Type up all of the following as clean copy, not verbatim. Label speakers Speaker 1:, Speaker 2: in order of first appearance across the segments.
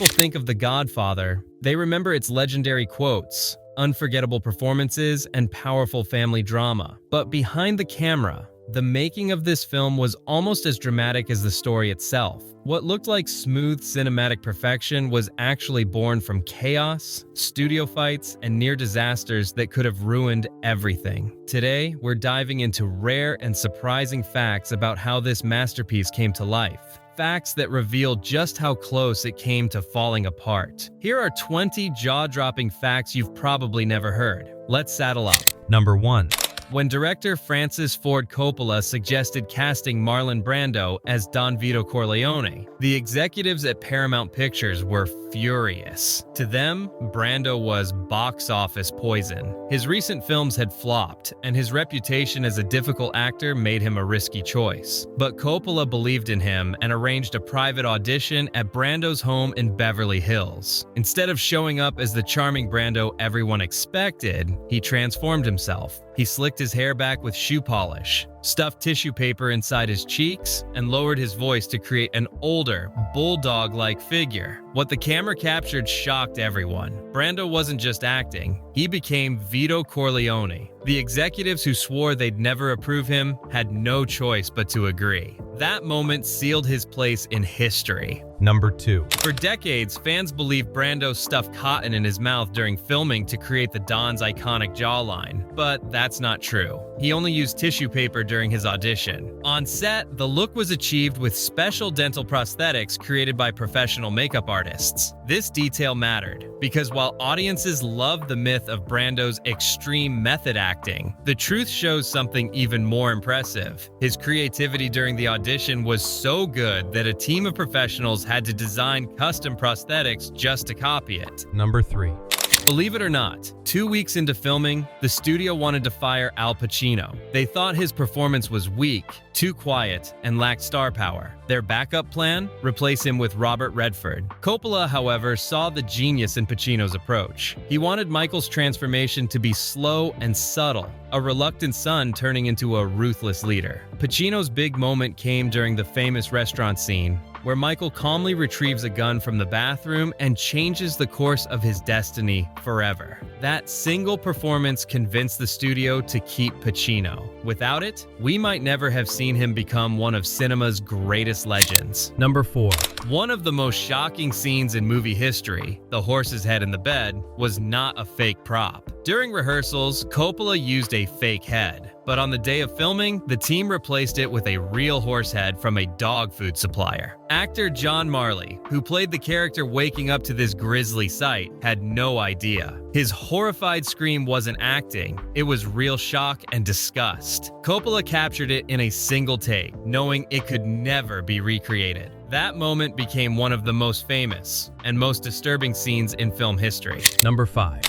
Speaker 1: People think of The Godfather, they remember its legendary quotes, unforgettable performances, and powerful family drama. But behind the camera, the making of this film was almost as dramatic as the story itself. What looked like smooth cinematic perfection was actually born from chaos, studio fights, and near disasters that could have ruined everything. Today, we're diving into rare and surprising facts about how this masterpiece came to life. Facts that reveal just how close it came to falling apart. Here are 20 jaw-dropping facts you've probably never heard. Let's saddle up.
Speaker 2: Number 1.
Speaker 1: When director Francis Ford Coppola suggested casting Marlon Brando as Don Vito Corleone, the executives at Paramount Pictures were furious. To them, Brando was box office poison. His recent films had flopped, and his reputation as a difficult actor made him a risky choice. But Coppola believed in him and arranged a private audition at Brando's home in Beverly Hills. Instead of showing up as the charming Brando everyone expected, he transformed himself. He slicked his hair back with shoe polish, stuffed tissue paper inside his cheeks, and lowered his voice to create an older, bulldog-like figure. What the camera captured shocked everyone. Brando wasn't just acting, he became Vito Corleone. The executives who swore they'd never approve him had no choice but to agree. That moment sealed his place in history.
Speaker 2: Number 2.
Speaker 1: For decades, fans believed Brando stuffed cotton in his mouth during filming to create the Don's iconic jawline, but that's not true. He only used tissue paper during his audition. On set, the look was achieved with special dental prosthetics created by professional makeup artists. This detail mattered, because while audiences loved the myth of Brando's extreme method acting, the truth shows something even more impressive. His creativity during the audition was so good that a team of professionals had to design custom prosthetics just to copy it.
Speaker 2: Number 3.
Speaker 1: Believe it or not, 2 weeks into filming, the studio wanted to fire Al Pacino. They thought his performance was weak, too quiet, and lacked star power. Their backup plan? Replace him with Robert Redford. Coppola, however, saw the genius in Pacino's approach. He wanted Michael's transformation to be slow and subtle, a reluctant son turning into a ruthless leader. Pacino's big moment came during the famous restaurant scene, where Michael calmly retrieves a gun from the bathroom and changes the course of his destiny forever. That single performance convinced the studio to keep Pacino. Without it, we might never have seen him become one of cinema's greatest legends.
Speaker 2: Number 4.
Speaker 1: One of the most shocking scenes in movie history, the horse's head in the bed, was not a fake prop. During rehearsals, Coppola used a fake head, but on the day of filming, the team replaced it with a real horse head from a dog food supplier. Actor John Marley, who played the character waking up to this grisly sight, had no idea. His horrified scream wasn't acting, it was real shock and disgust. Coppola captured it in a single take, knowing it could never be recreated. That moment became one of the most famous and most disturbing scenes in film history.
Speaker 2: Number 5.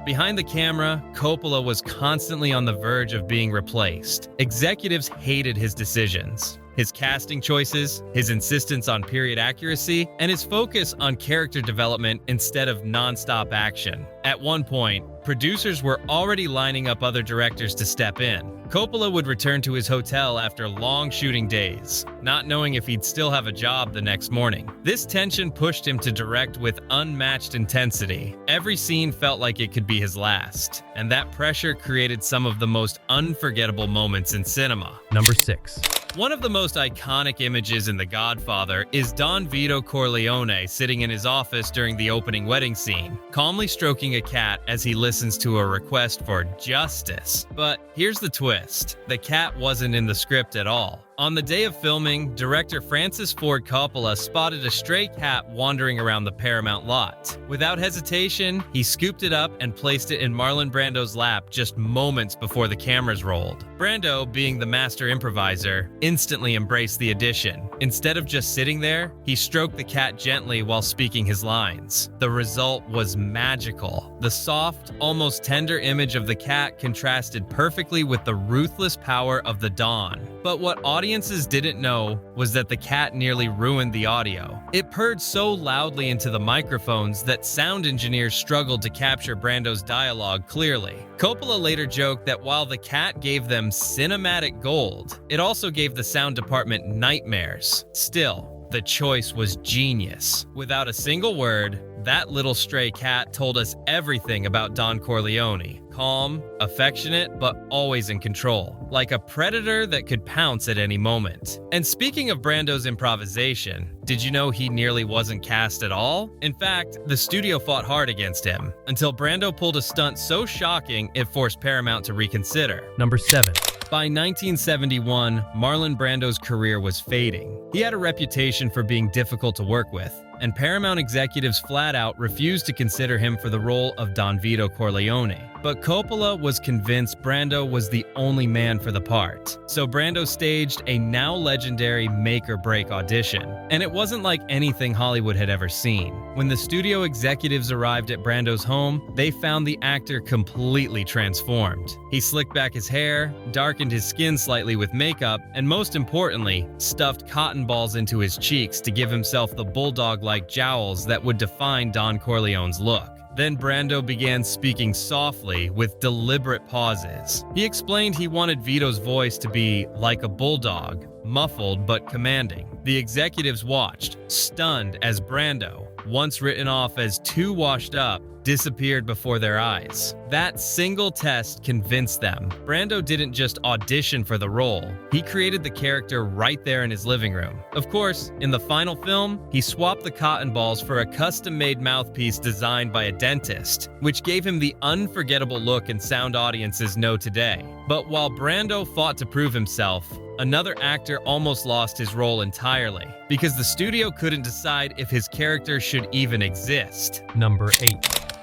Speaker 1: Behind the camera, Coppola was constantly on the verge of being replaced. Executives hated his decisions. His casting choices, his insistence on period accuracy, and his focus on character development instead of non-stop action. At one point, producers were already lining up other directors to step in. Coppola would return to his hotel after long shooting days, not knowing if he'd still have a job the next morning. This tension pushed him to direct with unmatched intensity. Every scene felt like it could be his last, and that pressure created some of the most unforgettable moments in cinema.
Speaker 2: Number 6.
Speaker 1: One of the most iconic images in The Godfather is Don Vito Corleone sitting in his office during the opening wedding scene, calmly stroking a cat as he listens to a request for justice. But here's the twist. The cat wasn't in the script at all. On the day of filming, director Francis Ford Coppola spotted a stray cat wandering around the Paramount lot. Without hesitation, he scooped it up and placed it in Marlon Brando's lap just moments before the cameras rolled. Brando, being the master improviser, instantly embraced the addition. Instead of just sitting there, he stroked the cat gently while speaking his lines. The result was magical. The soft, almost tender image of the cat contrasted perfectly with the ruthless power of the Don. But what audiences didn't know was that the cat nearly ruined the audio. It purred so loudly into the microphones that sound engineers struggled to capture Brando's dialogue clearly. Coppola later joked that while the cat gave them cinematic gold, it also gave the sound department nightmares. Still, The choice was genius. Without a single word, that little stray cat told us everything about Don Corleone. Calm, affectionate, but always in control. Like a predator that could pounce at any moment. And speaking of Brando's improvisation, did you know he nearly wasn't cast at all? In fact, the studio fought hard against him, until Brando pulled a stunt so shocking it forced Paramount to reconsider.
Speaker 2: Number 7.
Speaker 1: By 1971, Marlon Brando's career was fading. He had a reputation for being difficult to work with, and Paramount executives flat out refused to consider him for the role of Don Vito Corleone. But Coppola was convinced Brando was the only man for the part. So Brando staged a now legendary make-or-break audition. And it wasn't like anything Hollywood had ever seen. When the studio executives arrived at Brando's home, they found the actor completely transformed. He slicked back his hair, darkened his skin slightly with makeup, and most importantly, stuffed cotton balls into his cheeks to give himself the bulldog-like jowls that would define Don Corleone's look. Then Brando began speaking softly with deliberate pauses. He explained he wanted Vito's voice to be like a bulldog, muffled but commanding. The executives watched, stunned as Brando, once written off as too washed up, disappeared before their eyes. That single test convinced them. Brando didn't just audition for the role, he created the character right there in his living room. Of course, in the final film, he swapped the cotton balls for a custom-made mouthpiece designed by a dentist, which gave him the unforgettable look and sound audiences know today. But while Brando fought to prove himself, another actor almost lost his role entirely, because the studio couldn't decide if his character should even exist.
Speaker 2: Number 8.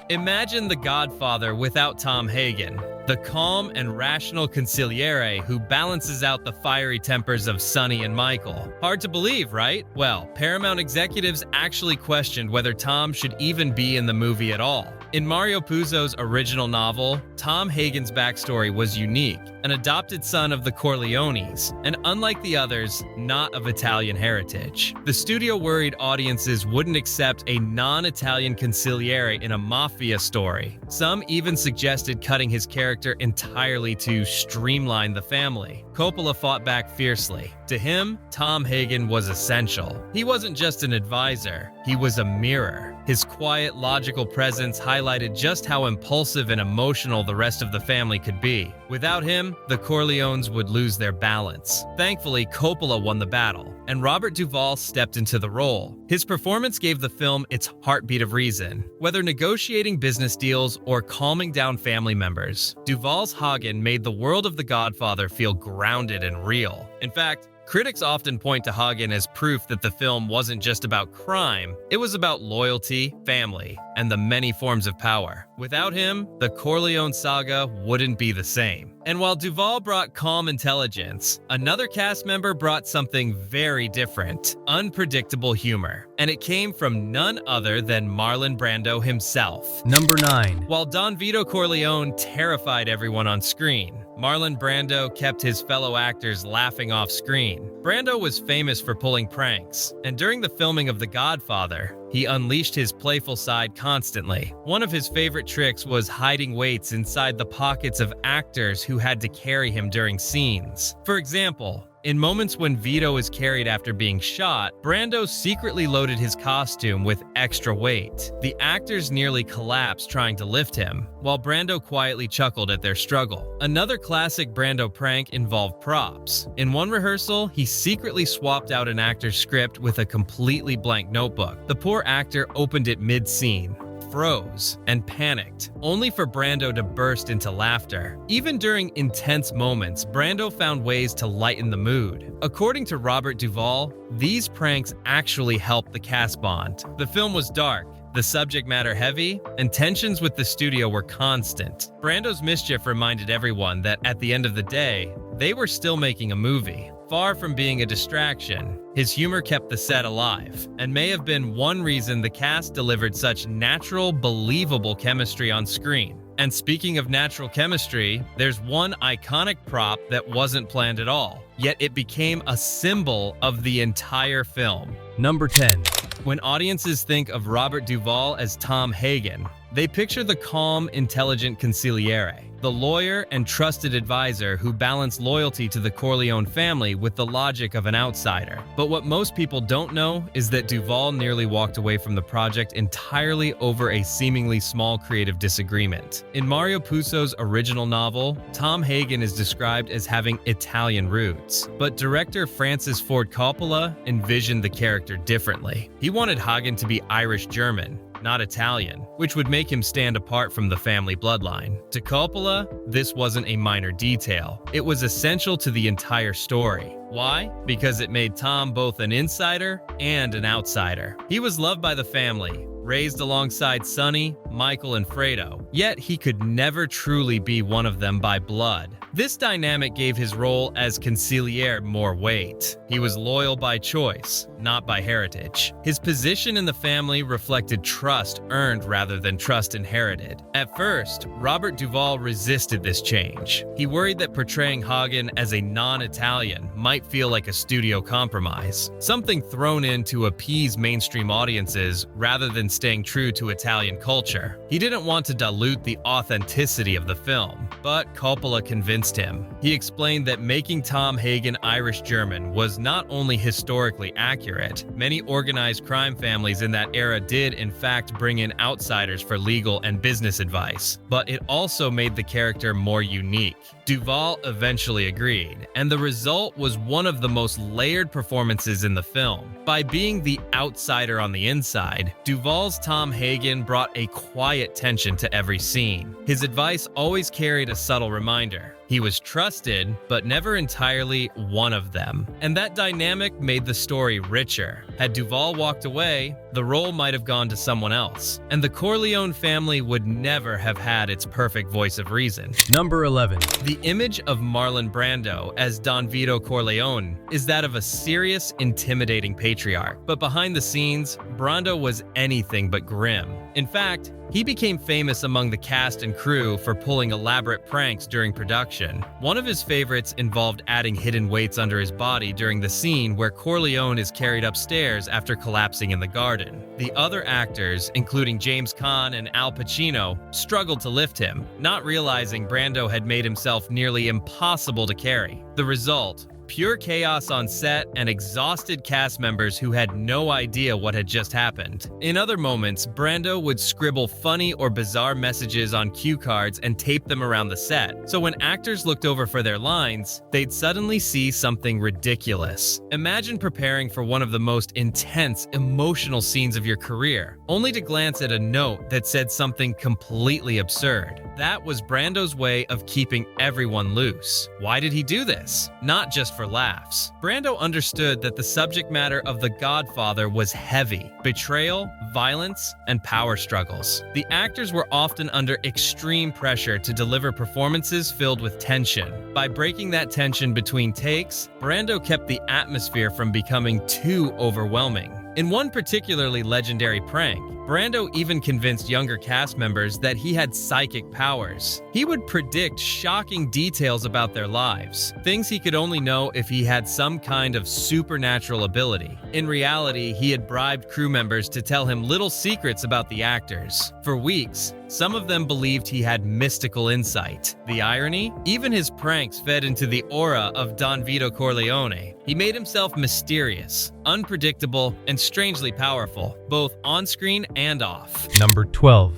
Speaker 1: Imagine The Godfather without Tom Hagen, the calm and rational consigliere who balances out the fiery tempers of Sonny and Michael. Hard to believe, right? Well, Paramount executives actually questioned whether Tom should even be in the movie at all. In Mario Puzo's original novel, Tom Hagen's backstory was unique, an adopted son of the Corleones, and unlike the others, not of Italian heritage. The studio worried audiences wouldn't accept a non-Italian consigliere in a mafia story. Some even suggested cutting his character entirely to streamline the family. Coppola fought back fiercely. To him, Tom Hagen was essential. He wasn't just an advisor, he was a mirror. His quiet, logical presence highlighted just how impulsive and emotional the rest of the family could be. Without him, the Corleones would lose their balance. Thankfully, Coppola won the battle, and Robert Duvall stepped into the role. His performance gave the film its heartbeat of reason. Whether negotiating business deals or calming down family members, Duvall's Hagen made the world of The Godfather feel grounded and real. In fact, critics often point to Hagen as proof that the film wasn't just about crime, it was about loyalty, family, and the many forms of power. Without him, the Corleone saga wouldn't be the same. And while Duvall brought calm intelligence, another cast member brought something very different: unpredictable humor. And it came from none other than Marlon Brando himself.
Speaker 2: Number 9.
Speaker 1: While Don Vito Corleone terrified everyone on screen, Marlon Brando kept his fellow actors laughing off screen. Brando was famous for pulling pranks, and during the filming of The Godfather, he unleashed his playful side constantly. One of his favorite tricks was hiding weights inside the pockets of actors who had to carry him during scenes. For example, in moments when Vito is carried after being shot, Brando secretly loaded his costume with extra weight. The actors nearly collapsed trying to lift him, while Brando quietly chuckled at their struggle. Another classic Brando prank involved props. In one rehearsal, he secretly swapped out an actor's script with a completely blank notebook. The poor actor opened it mid-scene, froze, and panicked, only for Brando to burst into laughter. Even during intense moments, Brando found ways to lighten the mood. According to Robert Duvall, these pranks actually helped the cast bond. The film was dark, the subject matter heavy, and tensions with the studio were constant. Brando's mischief reminded everyone that at the end of the day, they were still making a movie. Far from being a distraction, his humor kept the set alive, and may have been one reason the cast delivered such natural, believable chemistry on screen. And speaking of natural chemistry, there's one iconic prop that wasn't planned at all, yet it became a symbol of the entire film.
Speaker 2: Number 10.
Speaker 1: When audiences think of Robert Duvall as Tom Hagen, they picture the calm, intelligent consigliere. the lawyer and trusted advisor who balanced loyalty to the Corleone family with the logic of an outsider. But what most people don't know is that Duvall nearly walked away from the project entirely over a seemingly small creative disagreement. In Mario Puzo's original novel, Tom Hagen is described as having Italian roots, but director Francis Ford Coppola envisioned the character differently. He wanted Hagen to be Irish-German, not Italian, which would make him stand apart from the family bloodline. To Coppola, this wasn't a minor detail. It was essential to the entire story. Why? Because it made Tom both an insider and an outsider. He was loved by the family, raised alongside Sonny, Michael, and Fredo, yet he could never truly be one of them by blood. This dynamic gave his role as consigliere more weight. He was loyal by choice, not by heritage. His position in the family reflected trust earned rather than trust inherited. At first, Robert Duvall resisted this change. He worried that portraying Hagen as a non-Italian might feel like a studio compromise, something thrown in to appease mainstream audiences rather than staying true to Italian culture. He didn't want to dilute the authenticity of the film, but Coppola convinced him. He explained that making Tom Hagen Irish-German was not only historically accurate, many organized crime families in that era did in fact bring in outsiders for legal and business advice, but it also made the character more unique. Duvall eventually agreed, and the result was one of the most layered performances in the film. By being the outsider on the inside, Duvall's Tom Hagen brought a quiet tension to every scene. His advice always carried a subtle reminder. He was trusted, but never entirely one of them. And that dynamic made the story richer. Had Duvall walked away, the role might have gone to someone else, and the Corleone family would never have had its perfect voice of reason.
Speaker 2: Number 11.
Speaker 1: The image of Marlon Brando as Don Vito Corleone is that of a serious, intimidating patriarch. But behind the scenes, Brando was anything but grim. In fact, he became famous among the cast and crew for pulling elaborate pranks during production. One of his favorites involved adding hidden weights under his body during the scene where Corleone is carried upstairs after collapsing in the garden. The other actors, including James Caan and Al Pacino, struggled to lift him, not realizing Brando had made himself nearly impossible to carry. The result: pure chaos on set and exhausted cast members who had no idea what had just happened. In other moments, Brando would scribble funny or bizarre messages on cue cards and tape them around the set. So when actors looked over for their lines, they'd suddenly see something ridiculous. Imagine preparing for one of the most intense, emotional scenes of your career, only to glance at a note that said something completely absurd. That was Brando's way of keeping everyone loose. Why did he do this? Not just for laughs. Brando understood that the subject matter of The Godfather was heavy: betrayal, violence, and power struggles. The actors were often under extreme pressure to deliver performances filled with tension. By breaking that tension between takes, Brando kept the atmosphere from becoming too overwhelming. In one particularly legendary prank, Brando even convinced younger cast members that he had psychic powers. He would predict shocking details about their lives, things he could only know if he had some kind of supernatural ability. In reality, he had bribed crew members to tell him little secrets about the actors. For weeks, some of them believed he had mystical insight. The irony? Even his pranks fed into the aura of Don Vito Corleone. He made himself mysterious, unpredictable, and strangely powerful, both on-screen and off.
Speaker 2: Number 12.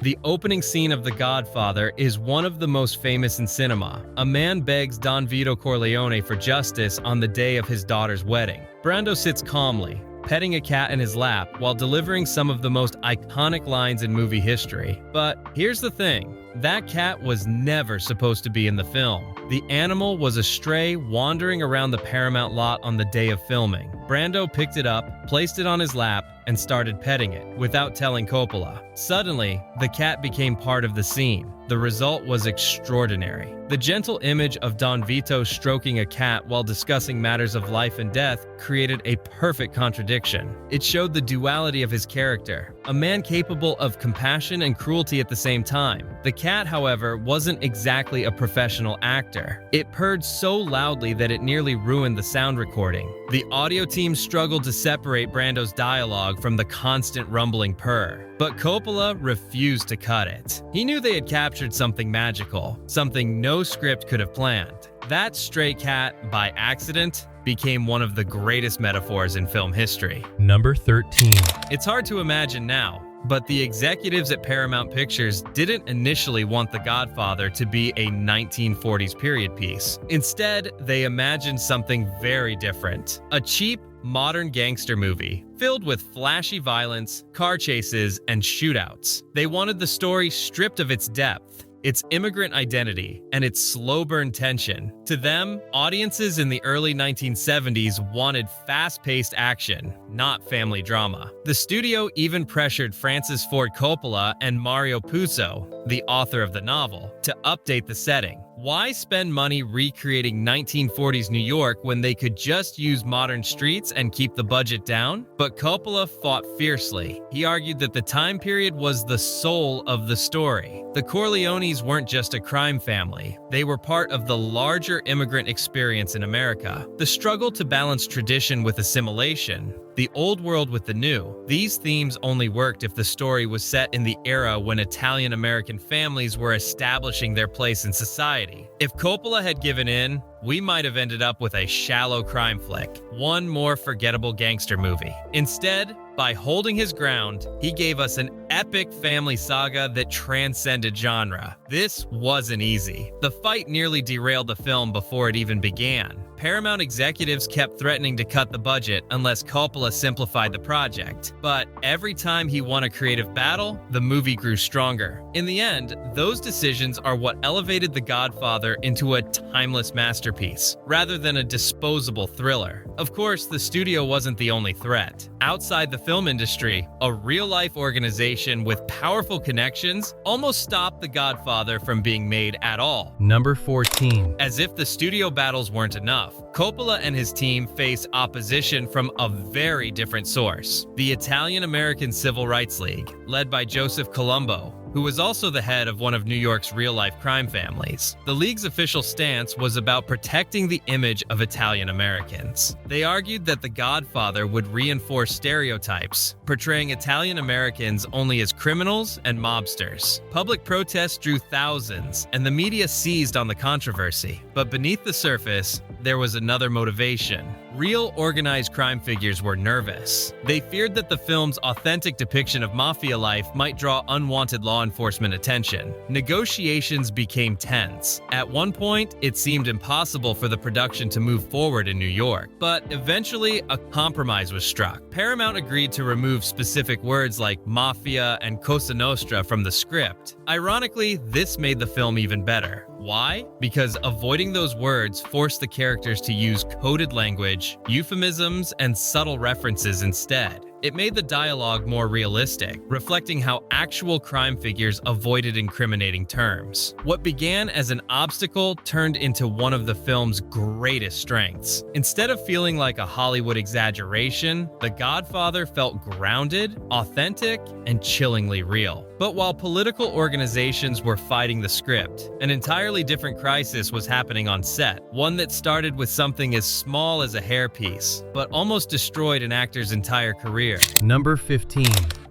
Speaker 1: The opening scene of The Godfather is one of the most famous in cinema. A man begs Don Vito Corleone for justice on the day of his daughter's wedding. Brando sits calmly, petting a cat in his lap while delivering some of the most iconic lines in movie history. But here's the thing. That cat was never supposed to be in the film. The animal was a stray wandering around the Paramount lot on the day of filming. Brando picked it up, placed it on his lap, and started petting it, without telling Coppola. Suddenly, the cat became part of the scene. The result was extraordinary. The gentle image of Don Vito stroking a cat while discussing matters of life and death created a perfect contradiction. It showed the duality of his character, a man capable of compassion and cruelty at the same time. The cat, however, wasn't exactly a professional actor. It purred so loudly that it nearly ruined the sound recording. The audio team struggled to separate separate Brando's dialogue from the constant rumbling purr, but Coppola refused to cut it. He knew they had captured something magical, something no script could have planned. That stray cat, by accident, became one of the greatest metaphors in film history.
Speaker 2: Number 13.
Speaker 1: It's hard to imagine now, but the executives at Paramount Pictures didn't initially want The Godfather to be a 1940s period piece. Instead, they imagined something very different. A cheap, modern gangster movie filled with flashy violence, car chases, and shootouts. They wanted the story stripped of its depth, its immigrant identity, and its slow-burn tension. To them, audiences in the early 1970s wanted fast-paced action, not family drama. The studio even pressured Francis Ford Coppola and Mario Puzo, the author of the novel, to update the setting. Why spend money recreating 1940s New York when they could just use modern streets and keep the budget down? But Coppola fought fiercely. He argued that the time period was the soul of the story. The Corleones weren't just a crime family. They were part of the larger immigrant experience in America. The struggle to balance tradition with assimilation, the old world with the new. These themes only worked if the story was set in the era when Italian-American families were establishing their place in society. If Coppola had given in, we might have ended up with a shallow crime flick, one more forgettable gangster movie. Instead, by holding his ground, he gave us an epic family saga that transcended genre. This wasn't easy. The fight nearly derailed the film before it even began. Paramount executives kept threatening to cut the budget unless Coppola simplified the project. But every time he won a creative battle, the movie grew stronger. In the end, those decisions are what elevated The Godfather into a timeless masterpiece, rather than a disposable thriller. Of course, the studio wasn't the only threat. Outside the film industry, a real-life organization with powerful connections almost stopped The Godfather from being made at all.
Speaker 2: Number 14.
Speaker 1: As if the studio battles weren't enough, Coppola and his team faced opposition from a very different source: the Italian-American Civil Rights League, led by Joseph Colombo, who was also the head of one of New York's real-life crime families. The League's official stance was about protecting the image of Italian Americans. They argued that The Godfather would reinforce stereotypes, portraying Italian Americans only as criminals and mobsters. Public protests drew thousands, and the media seized on the controversy. But beneath the surface, there was another motivation. Real organized crime figures were nervous. They feared that the film's authentic depiction of mafia life might draw unwanted law enforcement attention. Negotiations became tense. At one point, it seemed impossible for the production to move forward in New York, but eventually a compromise was struck. Paramount agreed to remove specific words like mafia and Cosa Nostra from the script. Ironically, this made the film even better. Why? Because avoiding those words forced the characters to use coded language, euphemisms, and subtle references instead. It made the dialogue more realistic, reflecting how actual crime figures avoided incriminating terms. What began as an obstacle turned into one of the film's greatest strengths. Instead of feeling like a Hollywood exaggeration, The Godfather felt grounded, authentic, and chillingly real. But while political organizations were fighting the script, an entirely different crisis was happening on set, one that started with something as small as a hairpiece, but almost destroyed an actor's entire career.
Speaker 2: Number 15.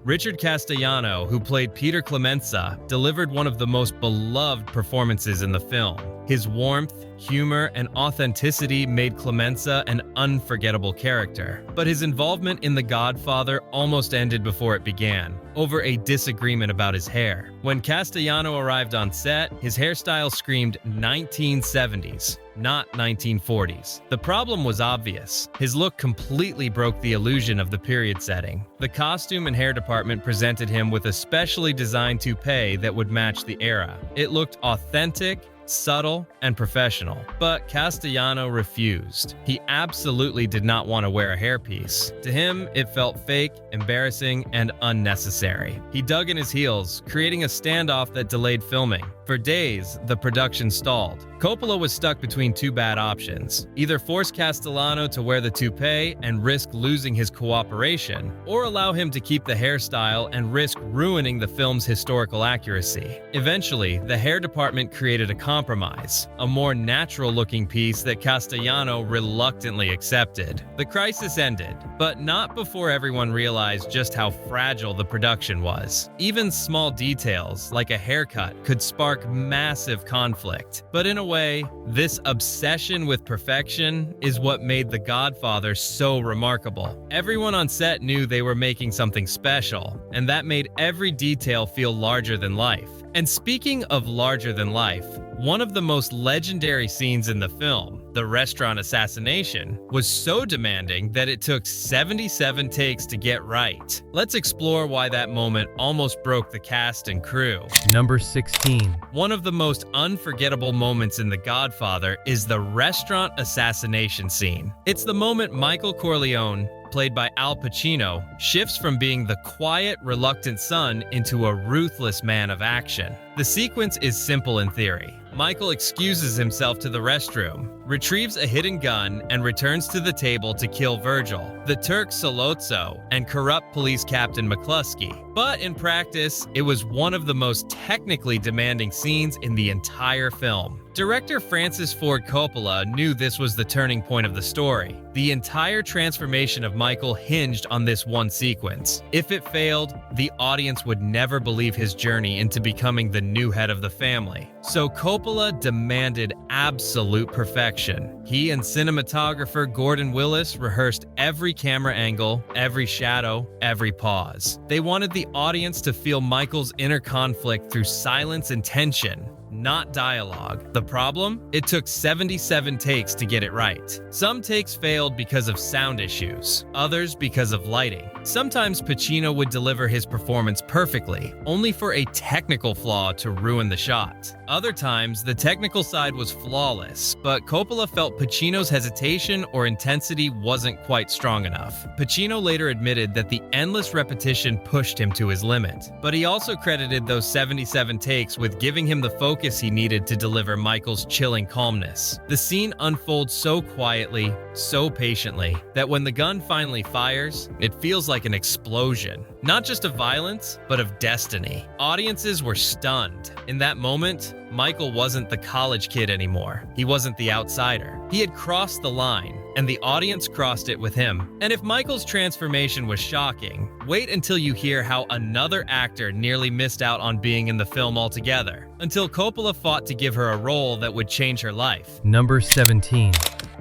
Speaker 1: Richard Castellano, who played Peter Clemenza, delivered one of the most beloved performances in the film. His warmth, humor, and authenticity made Clemenza an unforgettable character. But his involvement in The Godfather almost ended before it began, over a disagreement about his hair. When Castellano arrived on set, his hairstyle screamed 1970s, not 1940s. The problem was obvious. His look completely broke the illusion of the period setting. The costume and hair department presented him with a specially designed toupee that would match the era. It looked authentic, subtle, and professional. But Castellano refused. He absolutely did not want to wear a hairpiece. To him, it felt fake, embarrassing, and unnecessary. He dug in his heels, creating a standoff that delayed filming. For For days, the production stalled. Coppola was stuck between two bad options: either force Castellano to wear the toupee and risk losing his cooperation, or allow him to keep the hairstyle and risk ruining the film's historical accuracy. Eventually, the hair department created a compromise, a more natural-looking piece that Castellano reluctantly accepted. The crisis ended, but not before everyone realized just how fragile the production was. Even small details, like a haircut, could spark massive conflict. But in a way, this obsession with perfection is what made The Godfather so remarkable. Everyone on set knew they were making something special, and that made every detail feel larger than life. And speaking of larger than life, one of the most legendary scenes in the film, the restaurant assassination, was so demanding that it took 77 takes to get right. Let's explore why that moment almost broke the cast and crew.
Speaker 2: Number 16.
Speaker 1: One of the most unforgettable moments in The Godfather is the restaurant assassination scene. It's the moment Michael Corleone, played by Al Pacino, shifts from being the quiet, reluctant son into a ruthless man of action. The sequence is simple in theory. Michael excuses himself to the restroom, retrieves a hidden gun, and returns to the table to kill Virgil, the Turk Sollozzo, and corrupt police captain McCluskey. But in practice, it was one of the most technically demanding scenes in the entire film. Director Francis Ford Coppola knew this was the turning point of the story. The entire transformation of Michael hinged on this one sequence. If it failed, the audience would never believe his journey into becoming the new head of the family. So Coppola demanded absolute perfection. He and cinematographer Gordon Willis rehearsed every camera angle, every shadow, every pause. They wanted the audience to feel Michael's inner conflict through silence and tension, not dialogue. The problem? It took 77 takes to get it right. Some takes failed because of sound issues, others because of lighting. Sometimes Pacino would deliver his performance perfectly, only for a technical flaw to ruin the shot. Other times, the technical side was flawless, but Coppola felt Pacino's hesitation or intensity wasn't quite strong enough. Pacino later admitted that the endless repetition pushed him to his limit, but he also credited those 77 takes with giving him the focus he needed to deliver Michael's chilling calmness. The scene unfolds so quietly, so patiently, that when the gun finally fires, it feels like an explosion. Not just of violence, but of destiny. Audiences were stunned. In that moment, Michael wasn't the college kid anymore. He wasn't the outsider. He had crossed the line, and the audience crossed it with him. And if Michael's transformation was shocking, wait until you hear how another actor nearly missed out on being in the film altogether, until Coppola fought to give her a role that would change her life.
Speaker 2: Number 17.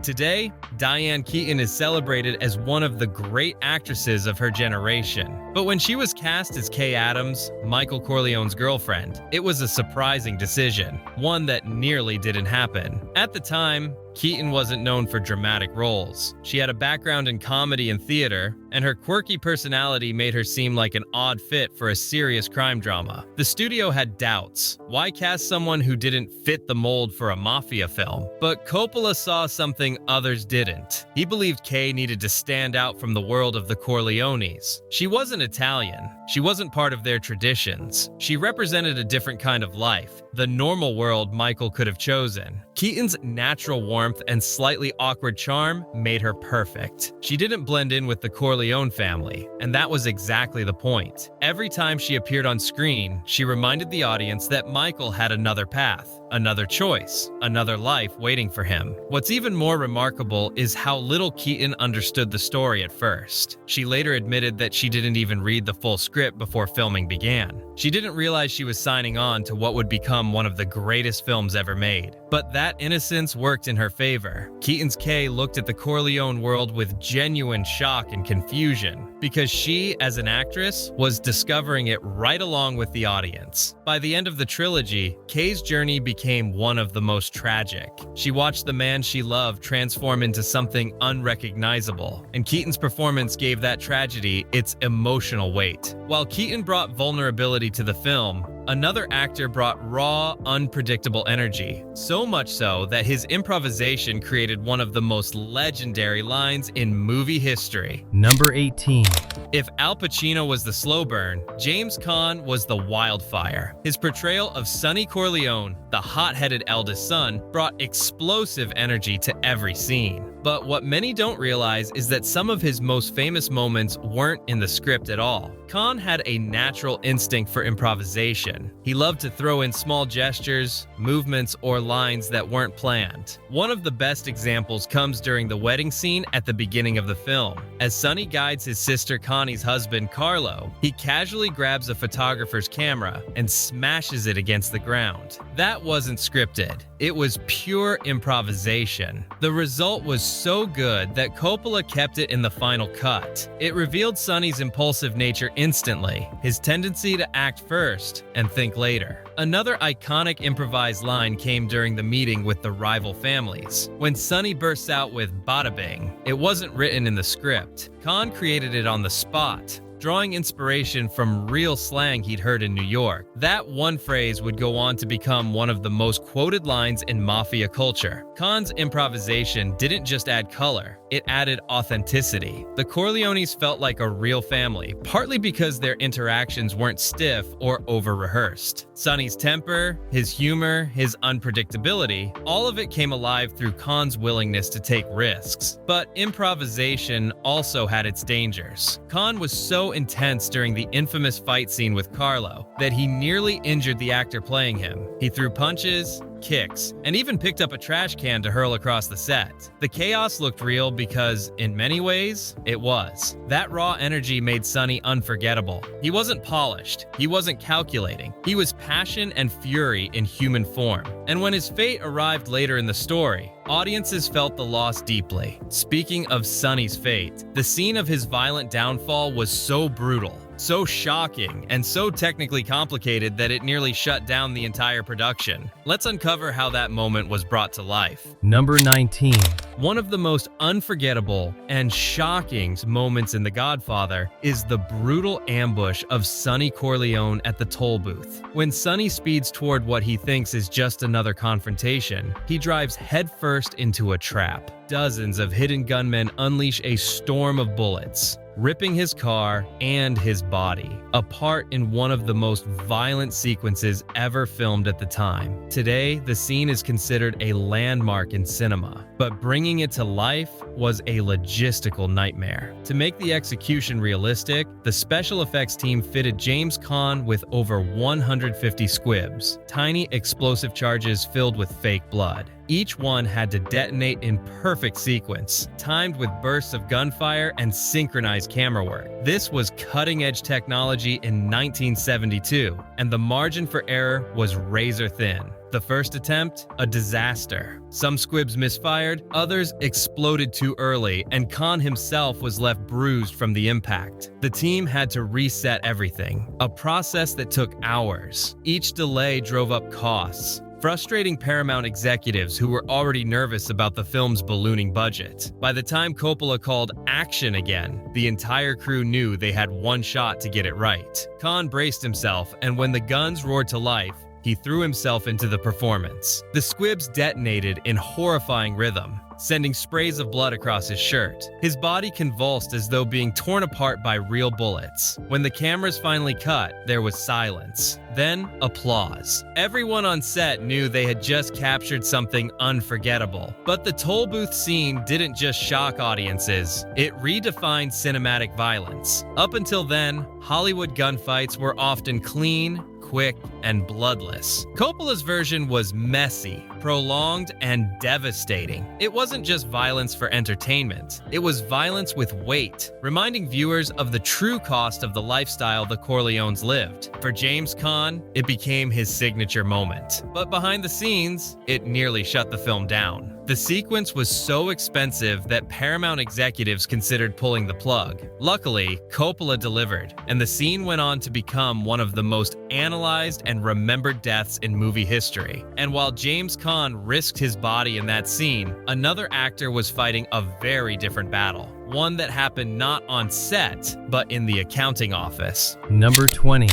Speaker 1: Today, Diane Keaton is celebrated as one of the great actresses of her generation. But when she was cast as Kay Adams, Michael Corleone's girlfriend, it was a surprising decision, one that nearly didn't happen. At the time, Keaton wasn't known for dramatic roles. She had a background in comedy and theater, and her quirky personality made her seem like an odd fit for a serious crime drama. The studio had doubts. Why cast someone who didn't fit the mold for a mafia film? But Coppola saw something others didn't. He believed Kay needed to stand out from the world of the Corleones. She wasn't Italian. She wasn't part of their traditions. She represented a different kind of life, the normal world Michael could have chosen. Keaton's natural warmth and slightly awkward charm made her perfect. She didn't blend in with the Corleone family, and that was exactly the point. Every time she appeared on screen, she reminded the audience that Michael had another path, another choice, another life waiting for him. What's even more remarkable is how little Keaton understood the story at first. She later admitted that she didn't even read the full script before filming began. She didn't realize she was signing on to what would become one of the greatest films ever made. But that innocence worked in her favor. Keaton's Kay looked at the Corleone world with genuine shock and confusion, because she, as an actress, was discovering it right along with the audience. By the end of the trilogy, Kay's journey became one of the most tragic. She watched the man she loved transform into something unrecognizable, and Keaton's performance gave that tragedy its emotional weight. While Keaton brought vulnerability to the film, Another actor brought raw, unpredictable energy, so much so that his improvisation created one of the most legendary lines in movie history.
Speaker 2: Number 18.
Speaker 1: If Al Pacino was the slow burn, James Caan was the wildfire. His portrayal of Sonny Corleone, the hot-headed eldest son, brought explosive energy to every scene. But what many don't realize is that some of his most famous moments weren't in the script at all. Caan had a natural instinct for improvisation. He loved to throw in small gestures, movements, or lines that weren't planned. One of the best examples comes during the wedding scene at the beginning of the film. As Sonny guides his sister Connie's husband, Carlo, he casually grabs a photographer's camera and smashes it against the ground. That wasn't scripted. It was pure improvisation. The result was so good that Coppola kept it in the final cut. It revealed Sonny's impulsive nature instantly, his tendency to act first and think later. Another iconic improvised line came during the meeting with the rival families. When Sonny bursts out with "bada bing," it wasn't written in the script. Caan created it on the spot, drawing inspiration from real slang he'd heard in New York. That one phrase would go on to become one of the most quoted lines in mafia culture. Caan's improvisation didn't just add color, it added authenticity. The Corleones felt like a real family, partly because their interactions weren't stiff or over-rehearsed. Sonny's temper, his humor, his unpredictability, all of it came alive through Caan's willingness to take risks. But improvisation also had its dangers. Caan was so intense during the infamous fight scene with Carlo that he nearly injured the actor playing him. He threw punches, kicks, and even picked up a trash can to hurl across the set. The chaos looked real because, in many ways, it was. That raw energy made Sonny unforgettable. He wasn't polished, he wasn't calculating, he was passion and fury in human form. And when his fate arrived later in the story, audiences felt the loss deeply. Speaking of Sonny's fate, the scene of his violent downfall was so brutal, so shocking, and so technically complicated that it nearly shut down the entire production. Let's uncover how that moment was brought to life.
Speaker 2: Number 19.
Speaker 1: One of the most unforgettable and shocking moments in The Godfather is the brutal ambush of Sonny Corleone at the toll booth. When Sonny speeds toward what he thinks is just another confrontation, he drives headfirst into a trap. Dozens of hidden gunmen unleash a storm of bullets, ripping his car and his body apart in one of the most violent sequences ever filmed at the time. Today, the scene is considered a landmark in cinema, but bringing it to life was a logistical nightmare. To make the execution realistic, the special effects team fitted James Caan with over 150 squibs, tiny explosive charges filled with fake blood. Each one had to detonate in perfect sequence, timed with bursts of gunfire and synchronized camera work. This was cutting-edge technology in 1972, and the margin for error was razor thin. The first attempt, a disaster. Some squibs misfired, others exploded too early, and Caan himself was left bruised from the impact. The team had to reset everything, a process that took hours. Each delay drove up costs, frustrating Paramount executives who were already nervous about the film's ballooning budget. By the time Coppola called action again, the entire crew knew they had one shot to get it right. Caan braced himself, and when the guns roared to life, he threw himself into the performance. The squibs detonated in horrifying rhythm, sending sprays of blood across his shirt. His body convulsed as though being torn apart by real bullets. When the cameras finally cut, there was silence. Then, applause. Everyone on set knew they had just captured something unforgettable. But the toll booth scene didn't just shock audiences, it redefined cinematic violence. Up until then, Hollywood gunfights were often clean, quick, and bloodless. Coppola's version was messy, prolonged, and devastating. It wasn't just violence for entertainment, it was violence with weight, reminding viewers of the true cost of the lifestyle the Corleones lived. For James Caan, it became his signature moment. But behind the scenes, it nearly shut the film down. The sequence was so expensive that Paramount executives considered pulling the plug. Luckily, Coppola delivered, and the scene went on to become one of the most analyzed and remembered deaths in movie history. And while James Caan risked his body in that scene, another actor was fighting a very different battle. One that happened not on set, but in the accounting office.
Speaker 2: Number 20.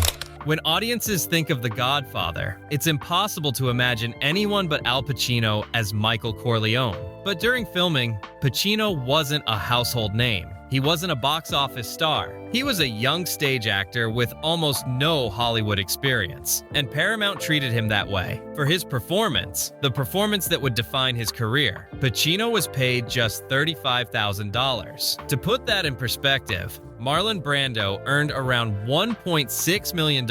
Speaker 1: When audiences think of The Godfather, it's impossible to imagine anyone but Al Pacino as Michael Corleone. But during filming, Pacino wasn't a household name. He wasn't a box office star. He was a young stage actor with almost no Hollywood experience, and Paramount treated him that way. For his performance, the performance that would define his career, Pacino was paid just $35,000. To put that in perspective, Marlon Brando earned around $1.6 million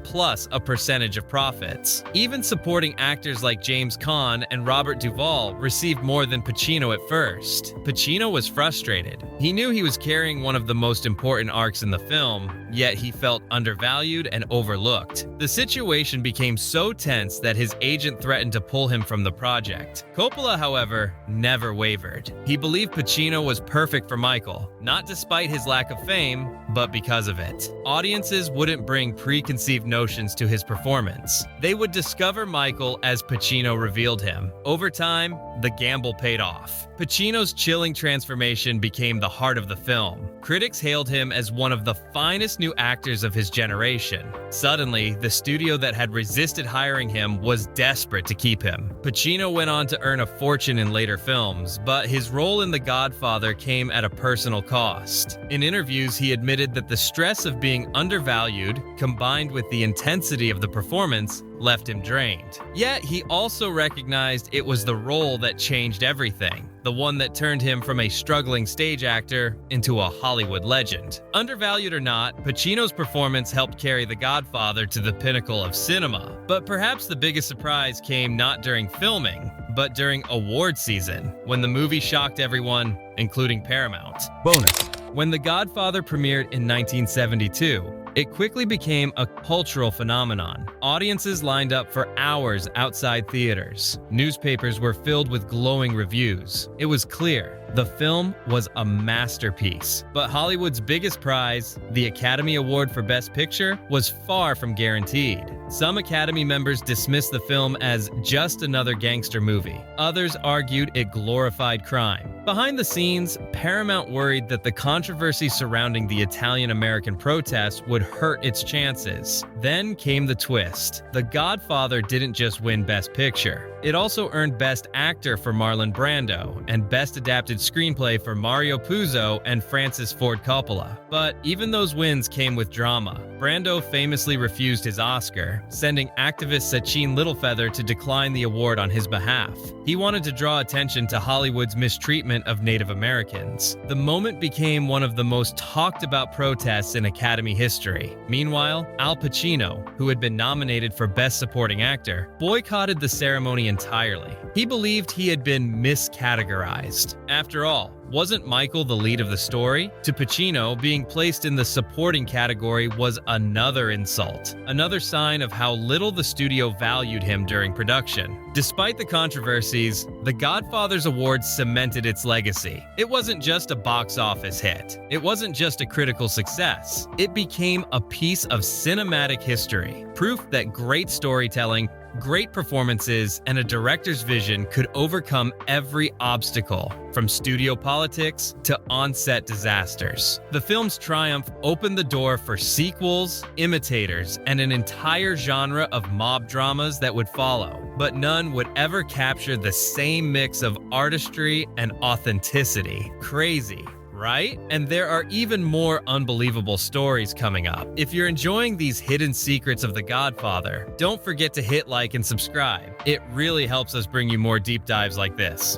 Speaker 1: plus a percentage of profits. Even supporting actors like James Caan and Robert Duvall received more than Pacino at first. Pacino was frustrated. He knew he was carrying one of the most important arcs in the film, yet he felt undervalued and overlooked. The situation became so tense that his agent threatened to pull him from the project. Coppola, however, never wavered. He believed Pacino was perfect for Michael, not despite his lack of fame, but because of it. Audiences wouldn't bring preconceived notions to his performance. They would discover Michael as Pacino revealed him. Over time, the gamble paid off. Pacino's chilling transformation became the heart of the film. Critics hailed him as one of the finest new actors of his generation. Suddenly, the studio that had resisted hiring him was desperate to keep him. Pacino went on to earn a fortune in later films, but his role in The Godfather came at a personal cost. In interviews, he admitted that the stress of being undervalued, combined with the intensity of the performance, left him drained. Yet, he also recognized it was the role that changed everything. The one that turned him from a struggling stage actor into a Hollywood legend. Undervalued or not, Pacino's performance helped carry The Godfather to the pinnacle of cinema. But perhaps the biggest surprise came not during filming, but during award season, when the movie shocked everyone, including Paramount.
Speaker 2: Bonus.
Speaker 1: When The Godfather premiered in 1972, it quickly became a cultural phenomenon. Audiences lined up for hours outside theaters. Newspapers were filled with glowing reviews. It was clear the film was a masterpiece. But Hollywood's biggest prize, the Academy Award for Best Picture, was far from guaranteed. Some Academy members dismissed the film as just another gangster movie. Others argued it glorified crime. Behind the scenes, Paramount worried that the controversy surrounding the Italian-American protests would hurt its chances. Then came the twist. The Godfather didn't just win Best Picture. It also earned Best Actor for Marlon Brando and Best Adapted Screenplay for Mario Puzo and Francis Ford Coppola. But even those wins came with drama. Brando famously refused his Oscar, sending activist Sachin Littlefeather to decline the award on his behalf. He wanted to draw attention to Hollywood's mistreatment of Native Americans. The moment became one of the most talked about protests in Academy history. Meanwhile, Al Pacino, who had been nominated for Best Supporting Actor, boycotted the ceremony entirely. He believed he had been miscategorized. After all, wasn't Michael the lead of the story? To Pacino, being placed in the supporting category was another insult, another sign of how little the studio valued him during production. Despite the controversies, The Godfather's award cemented its legacy. It wasn't just a box office hit. It wasn't just a critical success. It became a piece of cinematic history, proof that great storytelling, great performances, and a director's vision could overcome every obstacle, from studio politics to on-set disasters. The film's triumph opened the door for sequels, imitators, and an entire genre of mob dramas that would follow, but none would ever capture the same mix of artistry and authenticity. Crazy, right? And there are even more unbelievable stories coming up. If you're enjoying these hidden secrets of The Godfather, don't forget to hit like and subscribe. It really helps us bring you more deep dives like this.